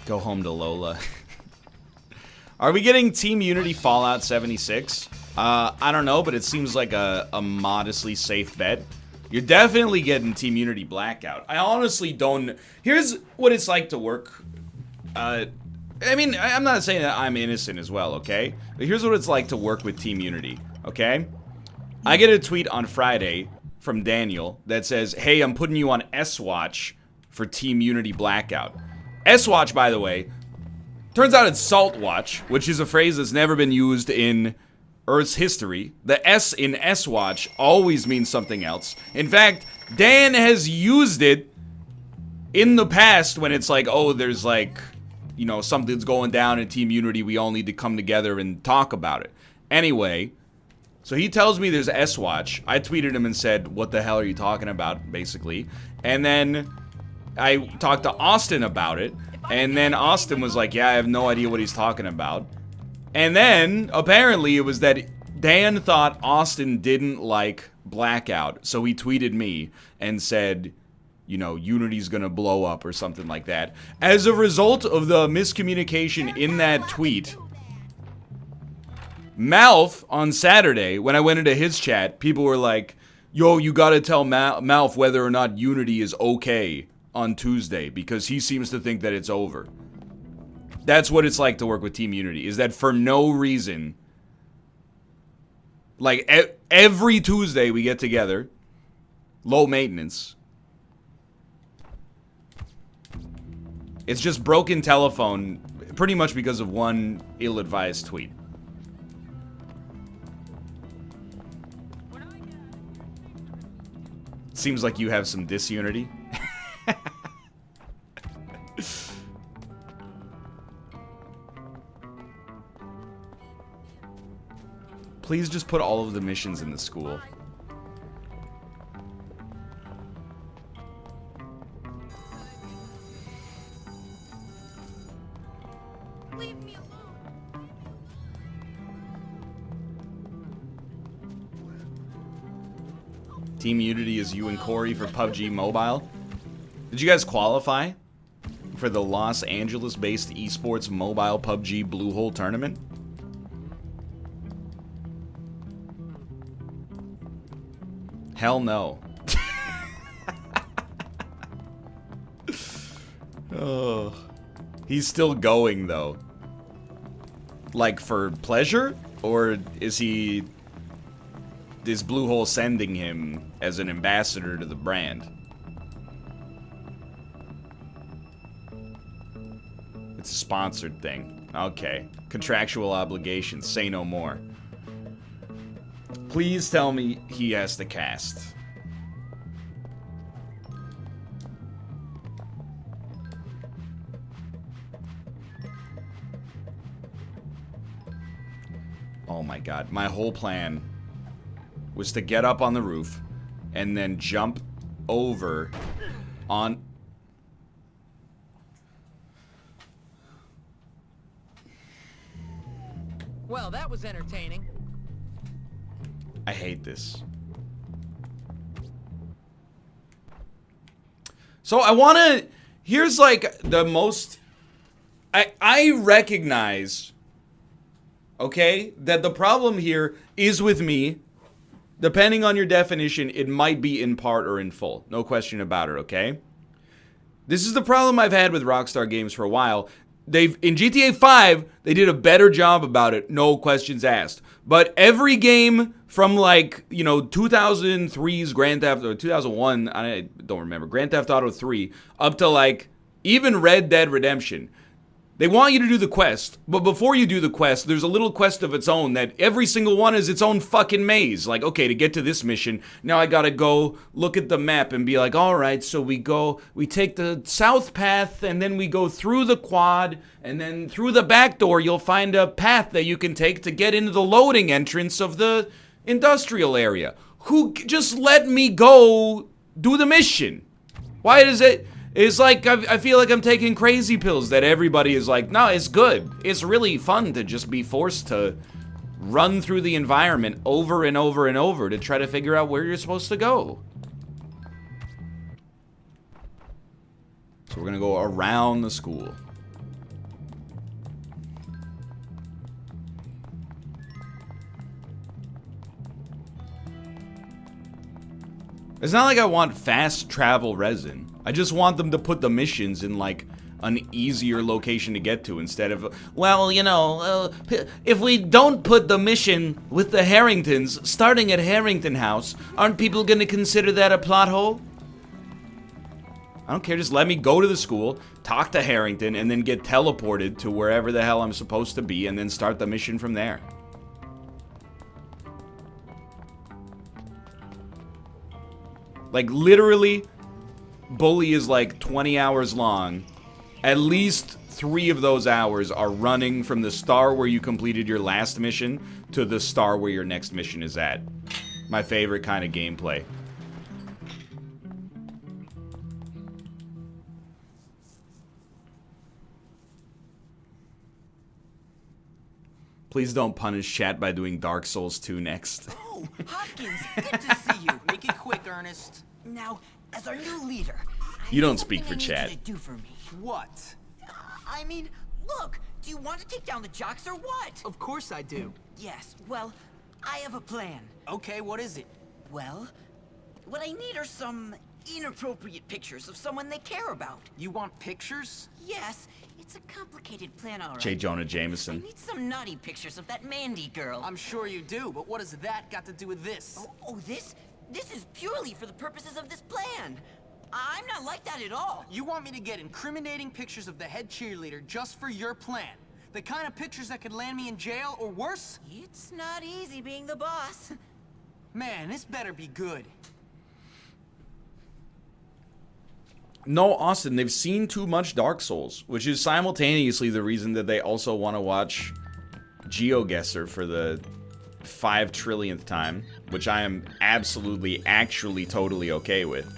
Go home to Lola. Are we getting Team Unity Fallout 76? I don't know, but it seems like a modestly safe bet. You're definitely getting Team Unity Blackout. I honestly don't... Here's what it's like to work... I mean, I'm not saying that I'm innocent as well, okay? But here's what it's like to work with Team Unity, okay? I get a tweet on Friday from Daniel that says, hey, I'm putting you on S-Watch for Team Unity Blackout. S-Watch, by the way, turns out it's Salt Watch, which is a phrase that's never been used in Earth's history. The S in S-Watch always means something else. In fact, Dan has used it in the past when it's like, oh, there's like, you know, something's going down in Team Unity, we all need to come together and talk about it. Anyway, so he tells me there's S-Watch. I tweeted him and said, what the hell are you talking about, basically. And then I talked to Austin about it. And then Austin was like, yeah, I have no idea what he's talking about. And then, apparently, it was that Dan thought Austin didn't like Blackout. So he tweeted me and said, you know, Unity's gonna blow up or something like that. As a result of the miscommunication in that tweet, Malf, on Saturday, when I went into his chat, people were like, yo, you gotta tell Malf whether or not Unity is okay on Tuesday, because he seems to think that it's over. That's what it's like to work with Team Unity, is that for no reason, like, every Tuesday we get together, low maintenance. It's just broken telephone, pretty much because of one ill-advised tweet. Seems like you have some disunity. Please just put all of the missions in the school. Leave me alone. Team Unity is you and Corey for PUBG Mobile. Did you guys qualify for the Los Angeles-based esports mobile PUBG Blue Hole tournament? Hell no. Oh, he's still going though. Like for pleasure, or is Blue Hole sending him as an ambassador to the brand? It's a sponsored thing. Okay. Contractual obligations. Say no more. Please tell me he has to cast. Oh my god. My whole plan was to get up on the roof and then jump over on... Well, that was entertaining. I hate this. So I want to... Here's like the most... I recognize, okay, that the problem here is with me. Depending on your definition, it might be in part or in full. No question about it, okay? This is the problem I've had with Rockstar Games for a while. In GTA 5, they did a better job about it, no questions asked. But every game from like, you know, 2003's Grand Theft, or 2001, I don't remember, Grand Theft Auto 3, up to like even Red Dead Redemption, they want you to do the quest, but before you do the quest, there's a little quest of its own that every single one is its own fucking maze. Like, okay, to get to this mission, now I gotta go look at the map and be like, alright, so we take the south path, and then we go through the quad, and then through the back door, you'll find a path that you can take to get into the loading entrance of the industrial area. Just let me go do the mission. Why does it... It's like, I feel like I'm taking crazy pills that everybody is like, no, it's good. It's really fun to just be forced to run through the environment over and over and over to try to figure out where you're supposed to go. So we're gonna go around the school. It's not like I want fast travel resin. I just want them to put the missions in, like, an easier location to get to instead of, well, you know, if we don't put the mission with the Harringtons starting at Harrington House, aren't people gonna consider that a plot hole? I don't care, just let me go to the school, talk to Harrington, and then get teleported to wherever the hell I'm supposed to be, and then start the mission from there. Like, literally, Bully is like 20 hours long. At least 3 of those hours are running from the star where you completed your last mission to the star where your next mission is at. My favorite kind of gameplay. Please don't punish chat by doing Dark Souls 2 next. Oh, Hopkins, good to see you. Make it quick, Ernest. Now, as our new leader, You don't speak for chat. I need you to do for me. What? I mean, look, do you want to take down the jocks or what? Of course I do. Yes, well, I have a plan. Okay, what is it? Well, what I need are some inappropriate pictures of someone they care about. You want pictures? Yes, it's a complicated plan, all right. J. Jonah I Jameson. need some naughty pictures of that Mandy girl. I'm sure you do, but what has that got to do with this? This is purely for the purposes of this plan. I'm not like that at all. You want me to get incriminating pictures of the head cheerleader just for your plan? The kind of pictures that could land me in jail or worse? It's not easy being the boss. Man, this better be good. No, Austin, they've seen too much Dark Souls, which is simultaneously the reason that they also want to watch GeoGuessr for the 5 trillionth time, which I am absolutely, actually, totally okay with.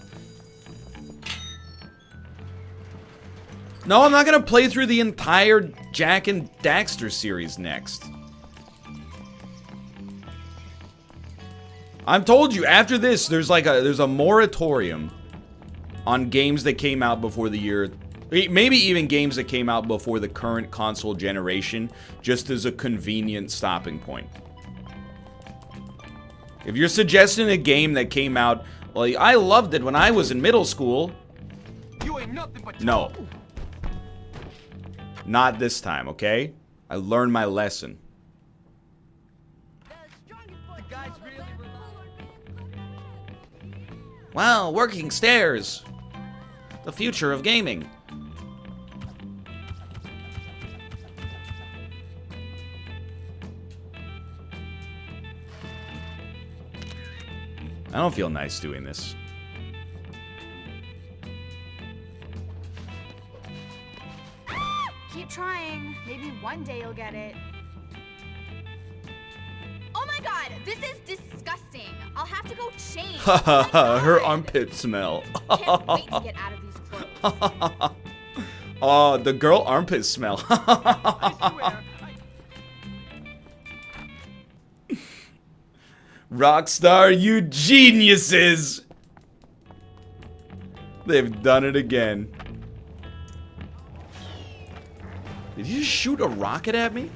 No, I'm not gonna play through the entire Jak and Daxter series next. I've told you, after this, there's a moratorium on games that came out before the year, maybe even games that came out before the current console generation, just as a convenient stopping point. If you're suggesting a game that came out, well, I loved it when I was in middle school. You ain't nothing but No. Not this time, okay? I learned my lesson. Wow, working stairs. The future of gaming. I don't feel nice doing this. Keep trying. Maybe one day you'll get it. Oh my god, this is disgusting. I'll have to go change. Her armpit smell. Can't wait to get out of these clothes. Oh, the girl armpit smell. Rockstar, you geniuses! They've done it again. Did you just shoot a rocket at me?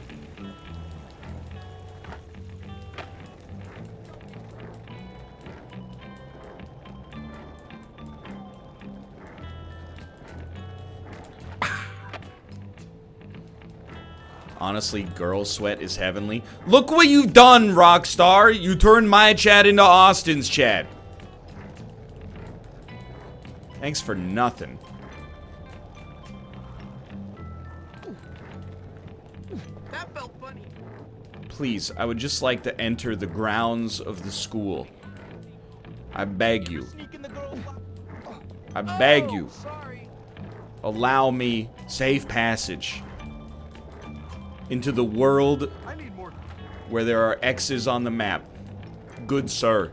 Honestly, girl sweat is heavenly. Look what you've done, Rockstar! You turned my chat into Austin's chat. Thanks for nothing. That felt funny. Please, I would just like to enter the grounds of the school. I beg you. I beg you. Sorry. Allow me safe passage into the world I need more. where there are X's on the map. Good sir.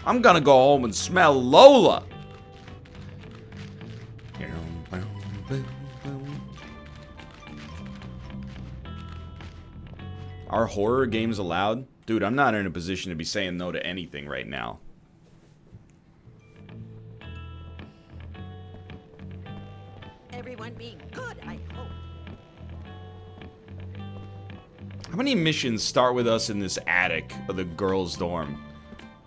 I'm gonna go home and smell Lola. Are horror games allowed? Dude, I'm not in a position to be saying no to anything right now. Everyone being good, I hope. How many missions start with us in this attic of the girls' dorm?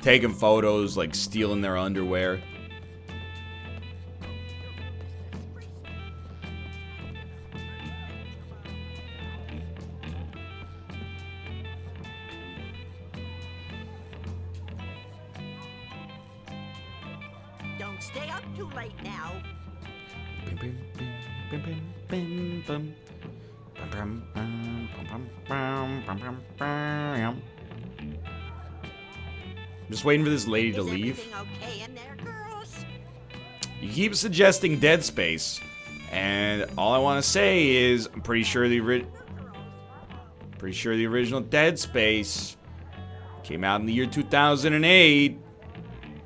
Taking photos, like stealing their underwear. Don't stay up too late now. Bim, bim, bim, bim, bim, bim, bim. Bum, bum, bum, bum, bum, bum, bum, bum. I'm just waiting for this lady to Is leave. everything okay in there, girls? You keep suggesting Dead Space, and all I want to say is I'm pretty sure the original Dead Space came out in the year 2008.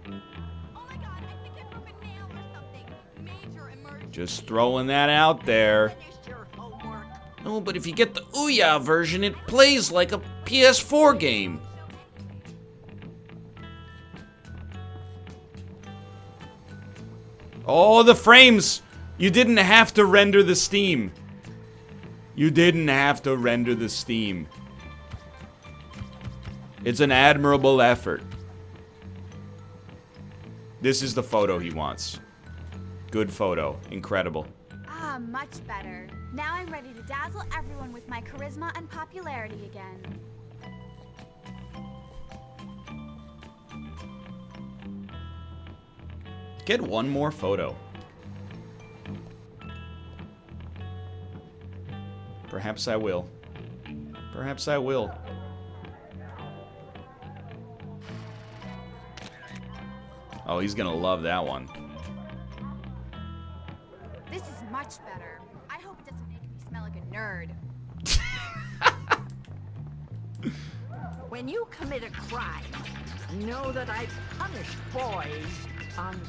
Oh my god, I think I broke a nail or something. Major emergency. Just throwing that out there. Finish your homework. No, but if you get the Ouya version, it plays like a PS4 game. Oh, the frames! You didn't have to render the Steam. You didn't have to render the Steam. It's an admirable effort. This is the photo he wants. Good photo. Incredible. Ah, much better. Now I'm ready to dazzle everyone with my charisma and popularity again. Get one more photo. Perhaps I will. Perhaps I will. Oh, he's gonna love that one. This is much better. I hope it doesn't make me smell like a nerd. When you commit a crime, know that I punish boys on...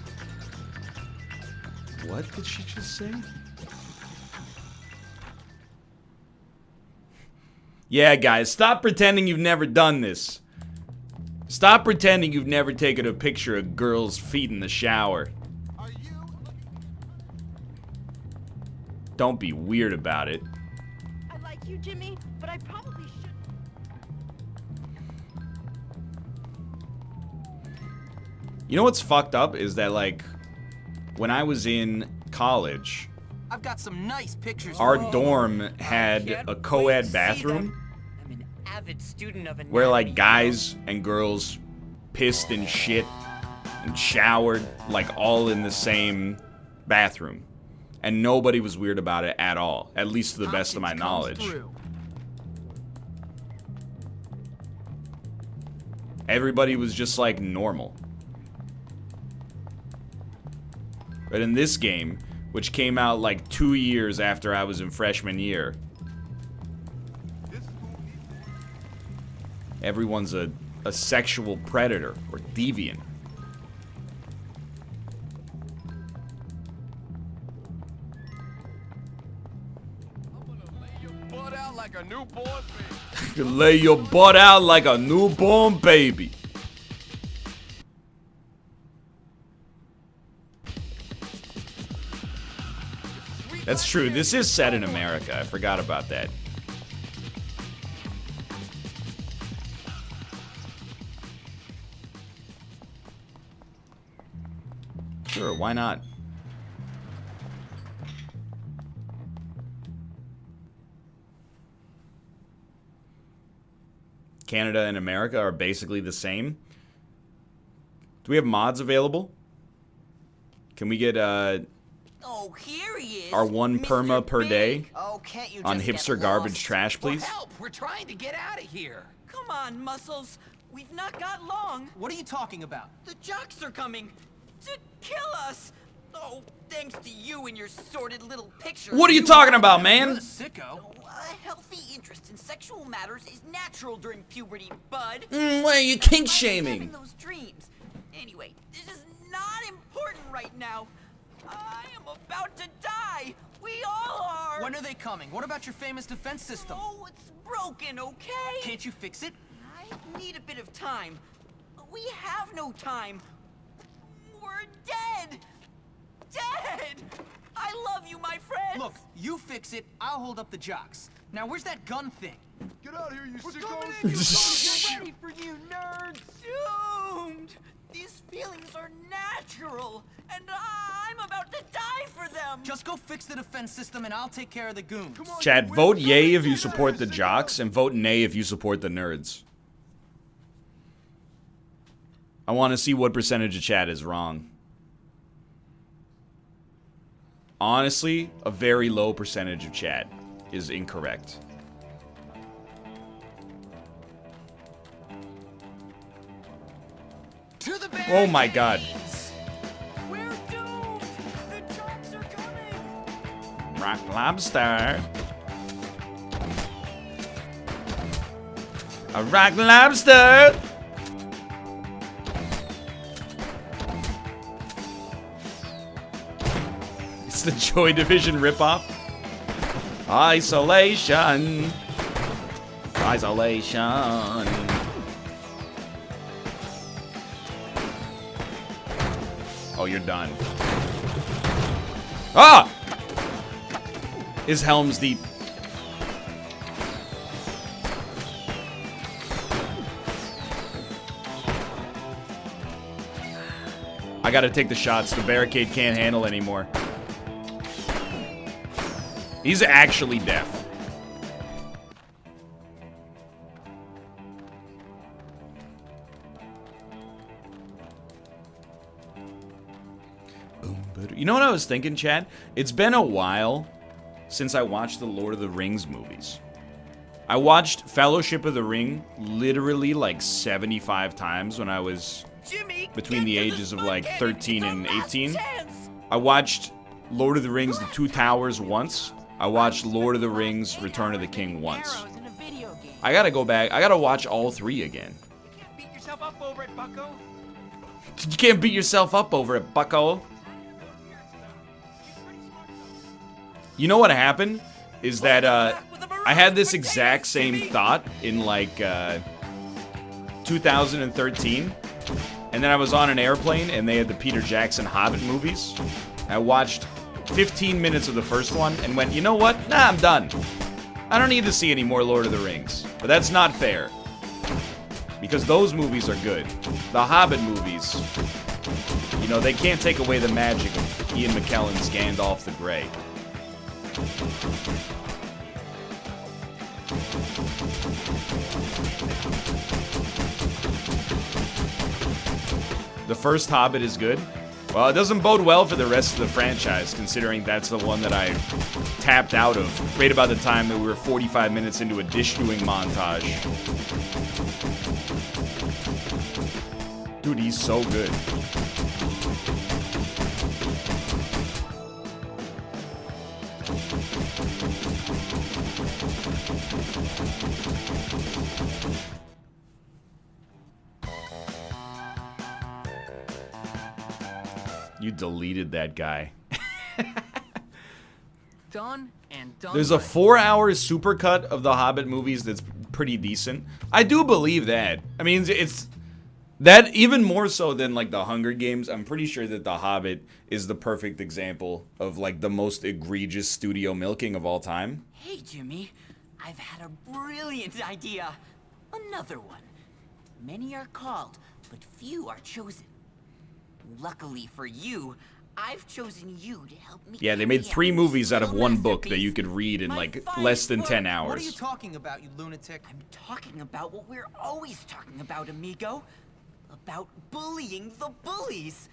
What did she just say? Yeah, guys, stop pretending you've never done this. Stop pretending you've never taken a picture of girls' feet in the shower. Don't be weird about it. I like you, Jimmy, but I probably should. You know what's fucked up is that, like, when I was in college, I've got some nice pictures. our for you. dorm had can't a wait to co-ed see bathroom them. I'm an avid student of where, like, anatomy. guys and girls pissed and shit and showered, like, all in the same bathroom. And nobody was weird about it at all, at least to the best of my Hopkins comes knowledge. through. Everybody was just, like, normal. But in this game, which came out like 2 years after I was in freshman year, everyone's a sexual predator or deviant. Butt out like a newborn baby. You can lay your butt out like a newborn baby. That's true. This is set in America. I forgot about that. Sure, why not? Canada and America are basically the same. Do we have mods available? Can we get Oh, here he is. our one Mr. perma per Big. day Oh, can't you on just get hipster garbage lost? trash, please? Help! We're trying to get out of here. Come on, Muscles. We've not got long. What are you talking about? The jocks are coming to kill us. Oh, thanks to you and your sordid little pictures. What are you talking about, You're man? the sicko. A healthy interest in sexual matters is natural during puberty, bud. Why are you That's kink why he's shaming? having those dreams. Anyway, this is not important right now. I am about to die. We all are. When are they coming? What about your famous defense system? Oh, it's broken, okay? Can't you fix it? I need a bit of time. We have no time. We're dead. Dead. I love you, my friend. Look, you fix it, I'll hold up the jocks. Now, where's that gun thing? Get out of here, you Get sickos! ready for you, nerds! Doomed! These feelings are natural, and I'm about to die for them! Just go fix the defense system and I'll take care of the goons. Chad, vote yay if you support the jocks, and vote nay if you support the nerds. I want to see what percentage of chat is wrong. Honestly, a very low percentage of chat is incorrect. To the Oh my god. We're doomed! The jocks are coming! Rock lobster. A rock lobster. It's the Joy Division ripoff. Isolation. Isolation. Oh, you're done. Ah! His helm's deep. I gotta take the shots. The barricade can't handle anymore. He's actually deaf. You know what I was thinking, Chad? It's been a while since I watched the Lord of the Rings movies. I watched Fellowship of the Ring literally like 75 times when I was Jimmy, between the get to ages of spud like cannon. 13 It's and our last 18. chance. I watched Lord of the Rings The Two Towers once. I watched Lord of the Rings Return of the King once. Arrows in a video game. I gotta go back. I gotta watch all three again. You can't beat yourself up over it, bucko. You can't beat yourself up over it, bucko. You know what happened? Is that I had this exact same thought in like 2013, and then I was on an airplane and they had the Peter Jackson Hobbit movies. I watched 15 minutes of the first one and went, you know what? Nah, I'm done. I don't need to see any more Lord of the Rings. But that's not fair, because those movies are good. The Hobbit movies, you know, they can't take away the magic of Ian McKellen's Gandalf the Grey. The first Hobbit is good. Well, it doesn't bode well for the rest of the franchise, considering that's the one that I tapped out of right about the time that we were 45 minutes into a dish-doing montage. Dude, he's so good. You deleted that guy. Done and done. There's a right. 4-hour supercut of the Hobbit movies that's pretty decent. I do believe that. I mean, it's that even more so than like the Hunger Games. I'm pretty sure that the Hobbit is the perfect example of like the most egregious studio milking of all time. Hey, Jimmy. I've had a brilliant idea. Another one. Many are called, but few are chosen. Luckily for you, I've chosen you to help me. Yeah, they made 3 carry movies out of this 1 book that masterpiece. you could read in My like fine less than work. 10 What are you hours. talking about, you lunatic? I'm talking about what we're always talking about, amigo. About bullying the bullies.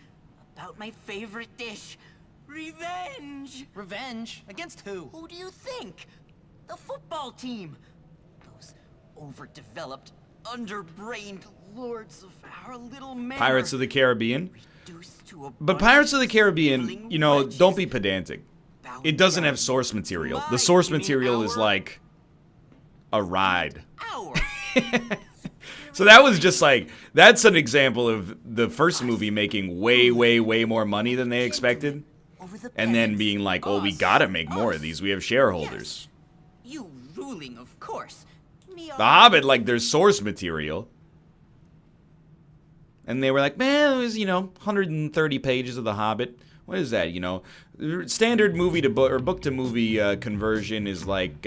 About my favorite dish, revenge. Revenge? Against who? Who do you think? The football team. Those overdeveloped, underbrained lords of our little manor. Pirates of the Caribbean. Reduced to a But bunch Pirates of the of Caribbean, drooling you know, don't be wretches. pedantic. Bow It doesn't down have source material. to The source my material is hour. like a ride. Hour. So that was just like, that's an example of the first movie making way, way, way more money than they expected. Over the And then peasants. being like, oh, we Us. gotta make more of Us. these. We have shareholders. You ruling, of course. Me The Hobbit, like, there's source material. And they were like, man, it was, you know, 130 pages of The Hobbit. What is that, you know? Standard movie to book, or book to movie conversion is like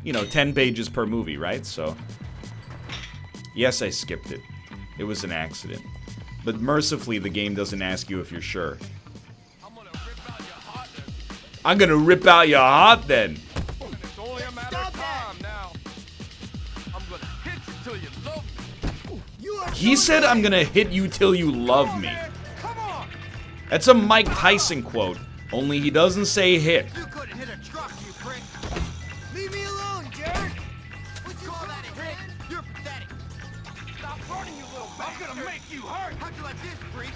you know, 10 pages per movie, right? So, yes, I skipped it. It was an accident. But mercifully, the game doesn't ask you if you're sure. I'm gonna rip out your heart then. It's only a matter of time now. I'm gonna hit you till you love me. He said, I'm gonna hit you till you love me. Come on! That's a Mike Tyson quote, only he doesn't say hit. You couldn't hit a truck, you prick. Leave me alone, Jared. Would you call that a hit? You're pathetic. Stop running, you little bastard! I'm gonna make you hurt! How'd you like this, freak?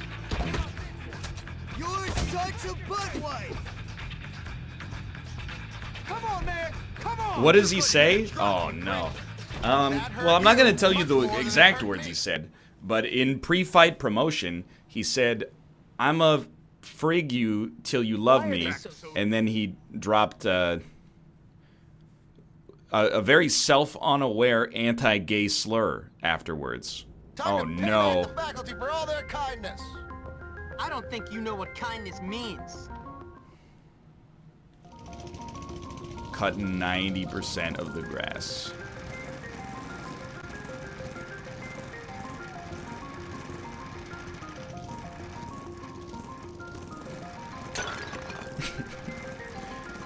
You're such a buttwipe. Come on, man! Come on! What does he say? Oh, no. Well, I'm not going to tell you the exact words he said, but in pre-fight promotion, he said, I'm a frig you till you love me, and then he dropped a very self-unaware anti-gay slur afterwards. Oh, no. For all their kindness. I don't think you know what kindness means. Cutting 90% of the grass.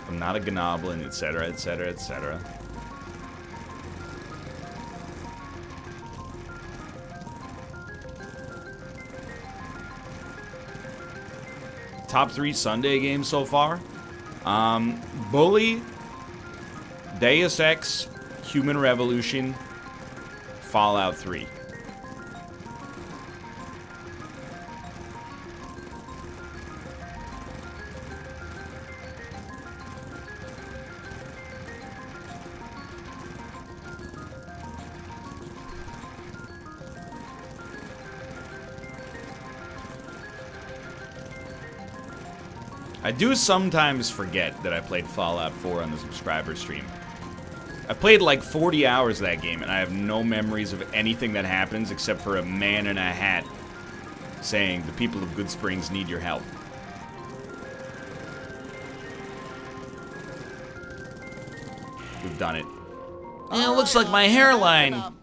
I'm not a gnoblin, etc., etc., etc. Top 3 Sunday games so far. Bully, Deus Ex, Human Revolution, Fallout 3. I do sometimes forget that I played Fallout 4 on the subscriber stream. I played like 40 hours of that game, and I have no memories of anything that happens except for a man in a hat saying, the people of Good Springs need your help. We've done it. Yeah, it looks like my hairline.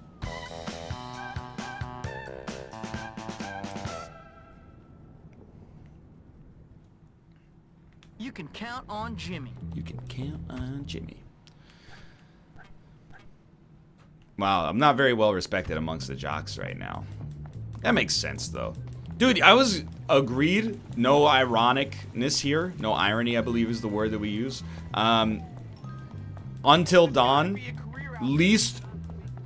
You can count on Jimmy. You can count on Jimmy. Wow, I'm not very well respected amongst the jocks right now. That makes sense, though. Dude, I was agreed. No ironicness here. No irony, I believe, is the word that we use. Until Dawn, least,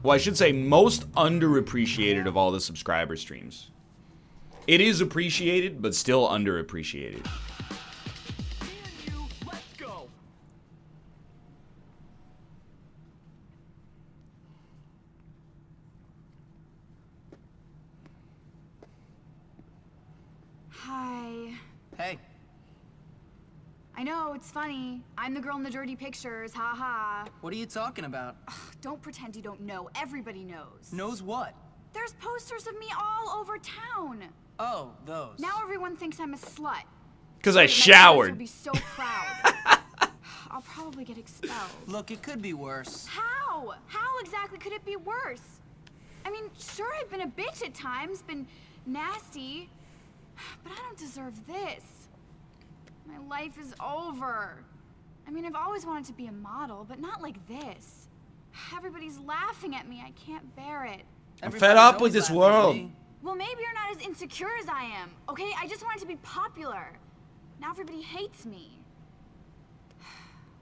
well, I should say most underappreciated of all the subscriber streams. It is appreciated, but still underappreciated. Hi. Hey. I know, it's funny. I'm the girl in the dirty pictures, haha. What are you talking about? Don't pretend you don't know. Everybody knows. Knows what? There's posters of me all over town. Oh, those. Now everyone thinks I'm a slut. Because I My parents showered. will be so proud. I'll probably get expelled. Look, it could be worse. How? How exactly could it be worse? I mean, sure, I've been a bitch at times, been nasty, but I don't deserve this. My life is over. I mean, I've always wanted to be a model, but not like this. Everybody's laughing at me. I can't bear it. I'm fed up with this world. Well, maybe you're not as insecure as I am, okay? I just wanted to be popular. Now everybody hates me.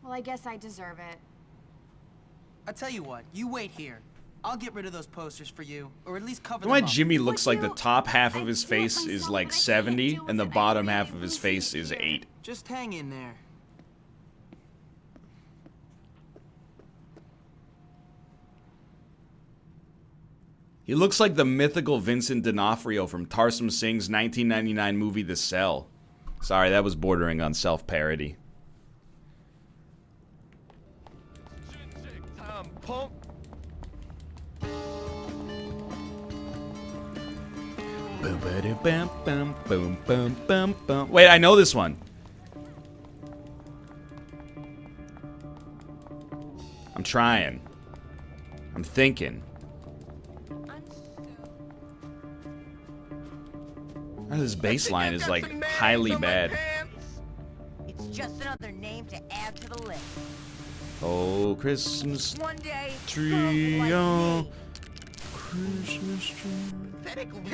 Well, I guess I deserve it. I tell you what, you wait here. I'll get rid of those posters for you, or at least cover them Why up. Jimmy looks Would like the you- top half of I his do it face is myself, like but I can't 70, do and the it. I bottom really half of his lose face it is here. 8. Just hang in there. He looks like the mythical Vincent D'Onofrio from Tarsem Singh's 1999 movie The Cell. Sorry, that was bordering on self-parody. Time, punk. Wait, I know this one. I'm trying. I'm thinking. Oh, this bass line is like highly bad. It's just another name to add to the list. Oh, Christmas One day, tree, like oh, me. Christmas tree. Pathetic